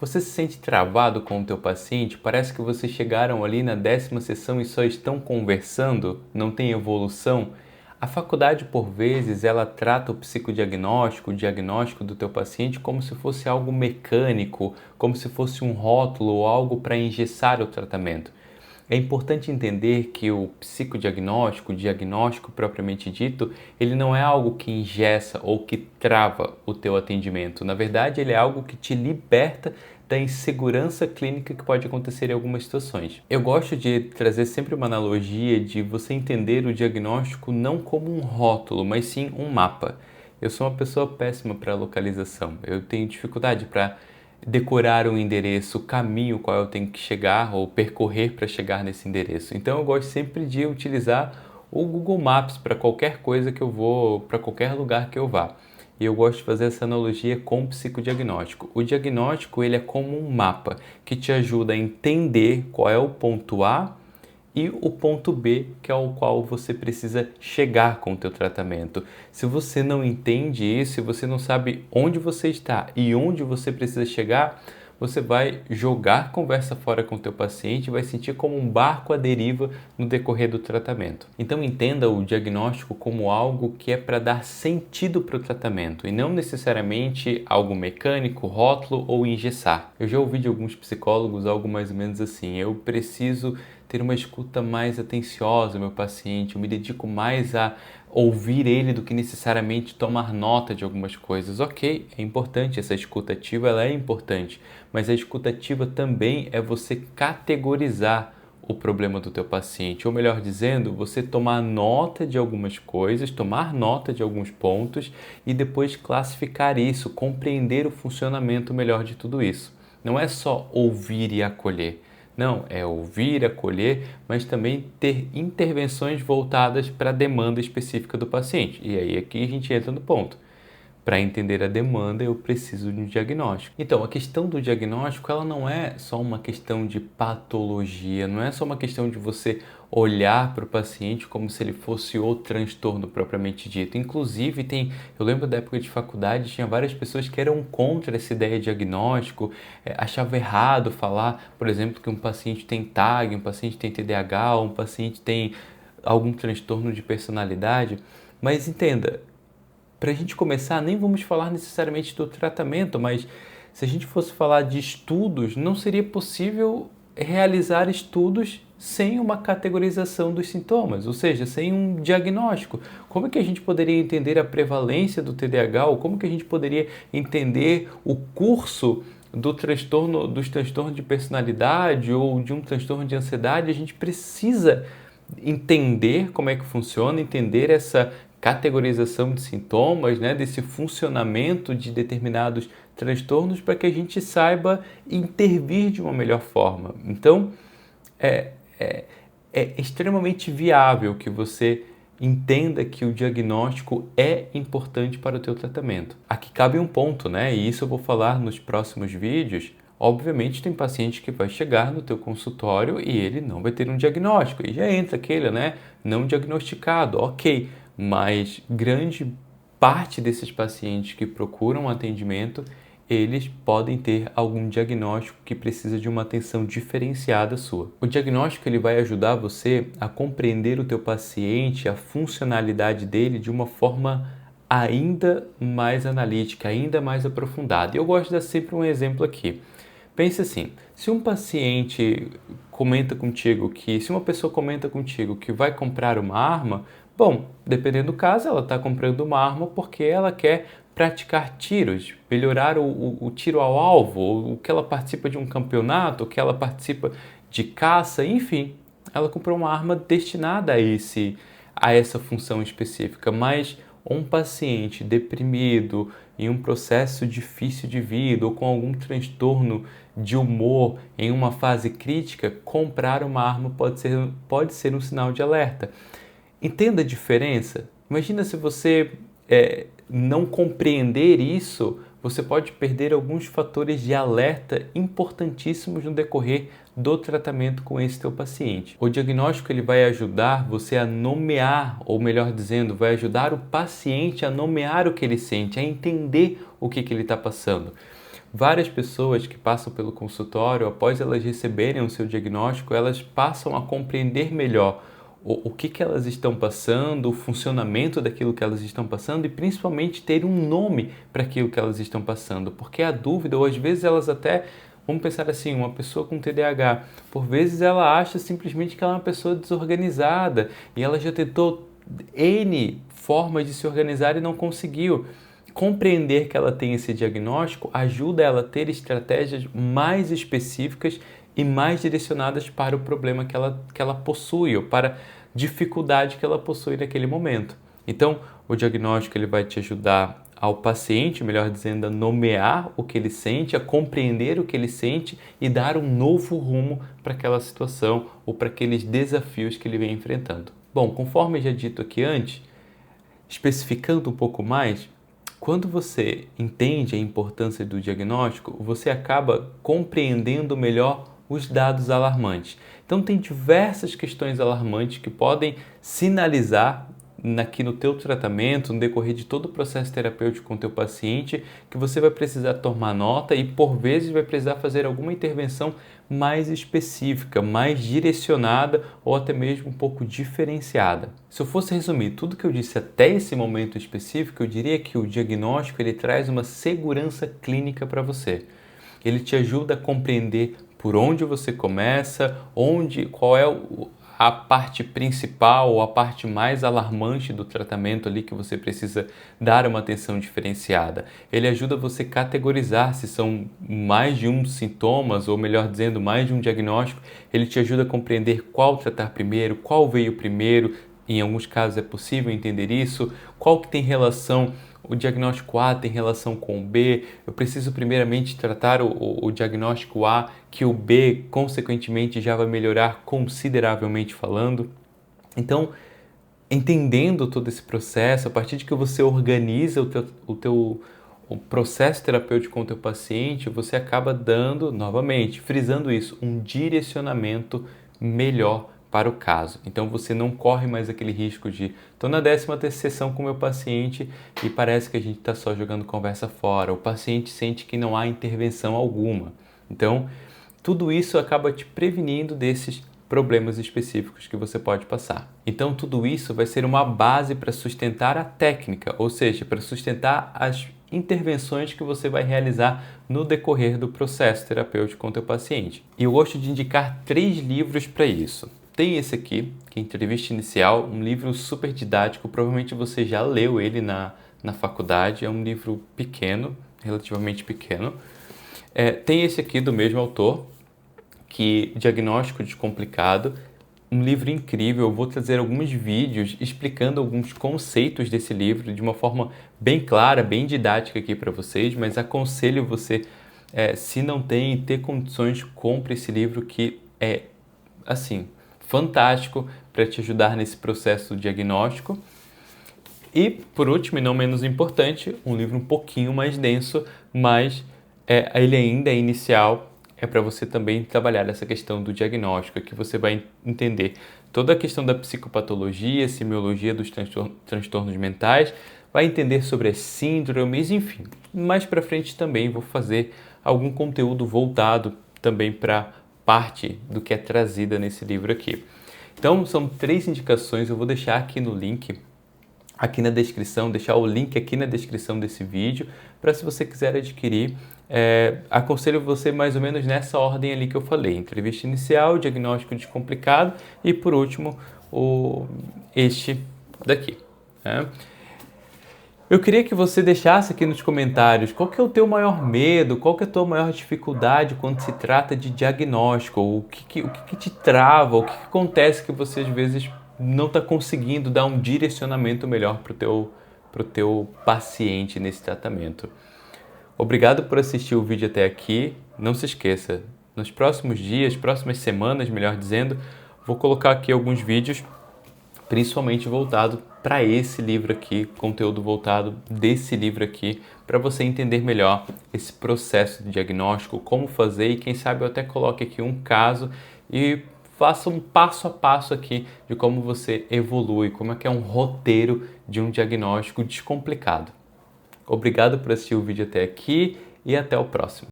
Você se sente travado com o teu paciente? Parece que vocês chegaram ali na 10ª sessão e só estão conversando? Não tem evolução? A faculdade, por vezes, ela trata o psicodiagnóstico, o diagnóstico do teu paciente como se fosse algo mecânico, como se fosse um rótulo ou algo para engessar o tratamento. É importante entender que o psicodiagnóstico, o diagnóstico propriamente dito, ele não é algo que engessa ou que trava o teu atendimento. Na verdade, ele é algo que te liberta da insegurança clínica que pode acontecer em algumas situações. Eu gosto de trazer sempre uma analogia de você entender o diagnóstico não como um rótulo, mas sim um mapa. Eu sou uma pessoa péssima para localização. Eu tenho dificuldade para decorar um endereço, o caminho qual eu tenho que chegar ou percorrer para chegar nesse endereço. Então eu gosto sempre de utilizar o Google Maps para qualquer coisa que eu vou, para qualquer lugar que eu vá. E eu gosto de fazer essa analogia com o psicodiagnóstico. O diagnóstico ele é como um mapa que te ajuda a entender qual é o ponto A e o ponto B, que é o qual você precisa chegar com o teu tratamento. Se você não entende isso, se você não sabe onde você está e onde você precisa chegar, você vai jogar conversa fora com o teu paciente e vai sentir como um barco à deriva no decorrer do tratamento. Então entenda o diagnóstico como algo que é para dar sentido para o tratamento e não necessariamente algo mecânico, rótulo ou engessar. Eu já ouvi de alguns psicólogos algo mais ou menos assim: eu preciso ter uma escuta mais atenciosa ao meu paciente, eu me dedico mais a ouvir ele do que necessariamente tomar nota de algumas coisas. Ok, é importante, essa escuta ativa ela é importante, mas a escuta ativa também é você categorizar o problema do teu paciente, ou melhor dizendo, você tomar nota de algumas coisas, tomar nota de alguns pontos e depois classificar isso, compreender o funcionamento melhor de tudo isso. Não é só ouvir e acolher. Não, é ouvir, acolher, mas também ter intervenções voltadas para a demanda específica do paciente. E aí aqui a gente entra no ponto. Para entender a demanda, eu preciso de um diagnóstico. Então, a questão do diagnóstico, ela não é só uma questão de patologia, não é só uma questão de você olhar para o paciente como se ele fosse o transtorno propriamente dito. Inclusive, eu lembro da época de faculdade, tinha várias pessoas que eram contra essa ideia de diagnóstico, achavam errado falar, por exemplo, que um paciente tem TAG, um paciente tem TDAH, um paciente tem algum transtorno de personalidade. Mas entenda, para a gente começar, nem vamos falar necessariamente do tratamento, mas se a gente fosse falar de estudos, não seria possível realizar estudos sem uma categorização dos sintomas, ou seja, sem um diagnóstico. Como é que a gente poderia entender a prevalência do TDAH ou como que a gente poderia entender o curso dos transtornos de personalidade ou de um transtorno de ansiedade? A gente precisa entender como é que funciona, entender essa categorização de sintomas, né, desse funcionamento de determinados transtornos para que a gente saiba intervir de uma melhor forma. Então, é, é, é extremamente viável que você entenda que o diagnóstico é importante para o teu tratamento. Aqui cabe um ponto, né? E isso eu vou falar nos próximos vídeos. Obviamente tem paciente que vai chegar no teu consultório e ele não vai ter um diagnóstico. E já entra aquele, né? Não diagnosticado, ok. Mas grande parte desses pacientes que procuram atendimento, eles podem ter algum diagnóstico que precisa de uma atenção diferenciada sua. O diagnóstico ele vai ajudar você a compreender o teu paciente, a funcionalidade dele de uma forma ainda mais analítica, ainda mais aprofundada. Eu gosto de dar sempre um exemplo aqui. Pense assim, se uma pessoa comenta contigo que vai comprar uma arma, bom, dependendo do caso, ela está comprando uma arma porque ela quer praticar tiros, melhorar o tiro ao alvo, ou que ela participa de um campeonato, ou que ela participa de caça, enfim, ela comprou uma arma destinada a essa função específica, mas um paciente deprimido, em um processo difícil de vida ou com algum transtorno de humor em uma fase crítica, comprar uma arma pode ser um sinal de alerta. Entenda a diferença? Imagina se você não compreender isso, você pode perder alguns fatores de alerta importantíssimos no decorrer do tratamento com esse teu paciente. O diagnóstico ele vai ajudar você a nomear, ou melhor dizendo, vai ajudar o paciente a nomear o que ele sente, a entender o que ele está passando. várias pessoas que passam pelo consultório, após elas receberem o seu diagnóstico, elas passam a compreender melhor o que elas estão passando, o funcionamento daquilo que elas estão passando e principalmente ter um nome para aquilo que elas estão passando, porque a dúvida, ou às vezes elas até, vamos pensar assim, uma pessoa com TDAH, por vezes ela acha simplesmente que ela é uma pessoa desorganizada e ela já tentou N formas de se organizar e não conseguiu. Compreender que ela tem esse diagnóstico ajuda ela a ter estratégias mais específicas e mais direcionadas para o problema que ela possui ou para a dificuldade que ela possui naquele momento. Então, o diagnóstico ele vai te ajudar ao paciente, melhor dizendo, a nomear o que ele sente, a compreender o que ele sente e dar um novo rumo para aquela situação ou para aqueles desafios que ele vem enfrentando. Bom, conforme já dito aqui antes, especificando um pouco mais, quando você entende a importância do diagnóstico, você acaba compreendendo melhor os dados alarmantes. Então, tem diversas questões alarmantes que podem sinalizar aqui no teu tratamento, no decorrer de todo o processo terapêutico com o teu paciente, que você vai precisar tomar nota e, por vezes, vai precisar fazer alguma intervenção mais específica, mais direcionada ou até mesmo um pouco diferenciada. Se eu fosse resumir tudo que eu disse até esse momento específico, eu diria que o diagnóstico ele traz uma segurança clínica para você. Ele te ajuda a compreender por onde você começa, qual é a parte principal ou a parte mais alarmante do tratamento ali que você precisa dar uma atenção diferenciada. Ele ajuda você a categorizar se são mais de um sintomas ou, melhor dizendo, mais de um diagnóstico. Ele te ajuda a compreender qual tratar primeiro, qual veio primeiro. Em alguns casos é possível entender isso, qual que tem relação, o diagnóstico A tem relação com o B, eu preciso primeiramente tratar o diagnóstico A, que o B, consequentemente, já vai melhorar consideravelmente falando. Então, entendendo todo esse processo, a partir de que você organiza o processo terapêutico com o teu paciente, você acaba dando, novamente, frisando isso, um direcionamento melhor para o caso. Então você não corre mais aquele risco de estou na 10ª sessão com o meu paciente e parece que a gente está só jogando conversa fora. O paciente sente que não há intervenção alguma. Então tudo isso acaba te prevenindo desses problemas específicos que você pode passar. Então tudo isso vai ser uma base para sustentar a técnica, ou seja, para sustentar as intervenções que você vai realizar no decorrer do processo terapêutico com o teu paciente. E eu gosto de indicar 3 livros para isso. Tem esse aqui, que é Entrevista Inicial, um livro super didático, provavelmente você já leu ele na faculdade, é um livro pequeno, relativamente pequeno. Tem esse aqui do mesmo autor, que Diagnóstico Descomplicado, um livro incrível. Eu vou trazer alguns vídeos explicando alguns conceitos desse livro de uma forma bem clara, bem didática aqui para vocês, mas aconselho você, se não tem, ter condições, compre esse livro que é, assim, fantástico para te ajudar nesse processo diagnóstico. E, por último e não menos importante, um livro um pouquinho mais denso, mas ele ainda é inicial, é para você também trabalhar essa questão do diagnóstico, que você vai entender toda a questão da psicopatologia, semiologia dos transtornos mentais, vai entender sobre as síndromes, enfim. Mais para frente também vou fazer algum conteúdo voltado também para parte do que é trazida nesse livro aqui. Então, são 3 indicações, eu vou deixar aqui no link, aqui na descrição, deixar o link aqui na descrição desse vídeo, para se você quiser adquirir, aconselho você mais ou menos nessa ordem ali que eu falei, entrevista inicial, diagnóstico descomplicado e por último, este daqui. Eu queria que você deixasse aqui nos comentários qual que é o teu maior medo, qual que é a tua maior dificuldade quando se trata de diagnóstico, o que te trava, o que acontece que você às vezes não está conseguindo dar um direcionamento melhor pro teu paciente nesse tratamento. Obrigado por assistir o vídeo até aqui. Não se esqueça, nos próximos dias, próximas semanas, melhor dizendo, vou colocar aqui alguns vídeos, principalmente voltado para esse livro aqui, conteúdo voltado desse livro aqui, para você entender melhor esse processo de diagnóstico, como fazer e quem sabe eu até coloque aqui um caso e faça um passo a passo aqui de como você evolui, como é que é um roteiro de um diagnóstico descomplicado. Obrigado por assistir o vídeo até aqui e até o próximo.